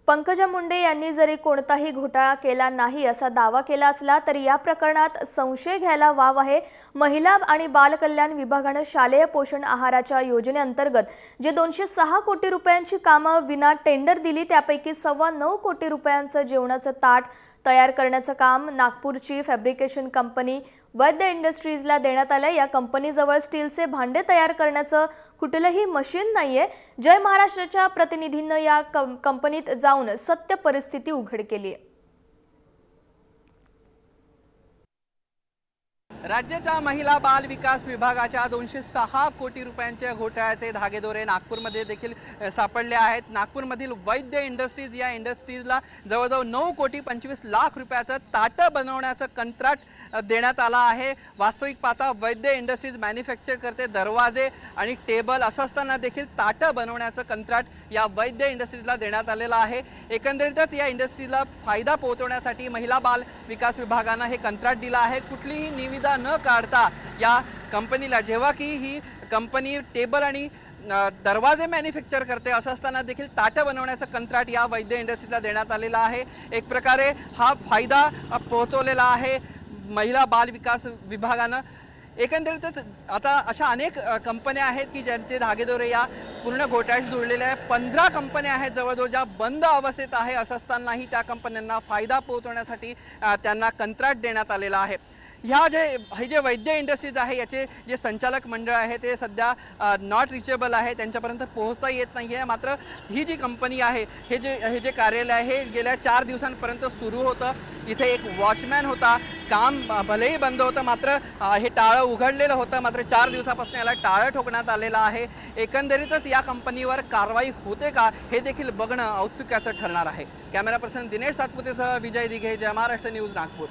पंकजा मुंडे यांनी जरी कोणताही घोटाळा केला नाही असा दावा केला असला तरी या प्रकरणात संशय घ्यायला वाव आहे। महिला आणि बाल कल्याण विभागाने शालेय पोषण आहाराच्या योजनेअंतर्गत जे 206 कोटी रुपयांची कामे विना टेंडर दिली त्यापैकी 9.25 कोटी रुपयांचे जेवणाचे ताट तयार करण्याचे काम नागपूरची फॅब्रिकेशन कंपनी वैद्य इंडस्ट्रीजला देण्यात आले। या कंपनीजवळ स्टीलचे भांडे तयार करण्याचे कुठलेही मशीन नाहीये। जय महाराष्ट्राच्या प्रतिनिधींनी या कंपनीत जाऊन सत्य परिस्थिती उघड केली आहे। राज्याच्या महिला बाल विकास विभागाच्या 206 कोटी रुपयांच्या घोटाळ्याचे धागेदोरे नागपूरमध्ये देखील सापडले आहेत। नागपूरमधील वैद्य इंडस्ट्रीज या इंडस्ट्रीजला जवळजवळ 9 कोटी 25 लाख रुपयाचं ताटं बनवण्याचं कंत्राट देण्यात आला आहे। वास्तविक पाहता वैद्य इंडस्ट्रीज मॅन्युफॅक्चर करते दरवाजे आणि टेबल, असं असताना देखील ताटं बनवण्याचं कंत्राट या वैद्य इंडस्ट्रीजला देण्यात आलेलं आहे। एकंदरीतच या इंडस्ट्रीला फायदा पोहोचवण्यासाठी महिला बाल विकास विभागानं हे कंत्राट दिलं आहे। कुठलीही निविदा न काढता या कंपनीला, जेव्हा की ही कंपनी टेबल आणि दरवाजे मॅन्युफॅक्चर करते, असं असताना देखील ताटं बनवण्याचं कंत्राट या वैद्य इंडस्ट्रीजला देण्यात आलेलं आहे। एक प्रकारे हा फायदा पोहोचवलेला आहे महिला बाल विकास विभागानं। एकंदरीतच आता अशा अनेक कंपन्या आहेत की ज्यांचे धागेदोरे या पूर्ण घोटाळ्याशी जुळलेले आहेत। 15 कंपन्या आहेत जवळजवळ ज्या बंद अवस्थेत आहे, असं असतानाही त्या कंपन्यांना फायदा पोहोचवण्यासाठी त्यांना कंत्राट देण्यात आलेला आहे। हे जे वैद्य इंडस्ट्रीज आहे याचे जे संचालक मंडळ आहे ते सध्या नॉट रिचेबल आहे, त्यांच्यापर्यंत पोहोचता येत नाही आहे। मात्र ही जी कंपनी आहे, हे जे कार्यालय आहे हे गेल्या 4 दिवसांपर्यंत सुरू होतं। इथे एक वॉचमॅन होता, काम भलेही बंद होतं मात्र हे टाळं उघडलेलं होतं। मात्र 4 दिवसापासून याला टाळं ठोकण्यात आलेलं आहे। एकंदरीतच या कंपनीवर कारवाई होते का हे देखील बघणं औत्सुक्याचं ठरणार आहे। कॅमेरा पर्सन दिनेश सातपुतेसह विजय दिघे, जय महाराष्ट्र न्यूज, नागपूर।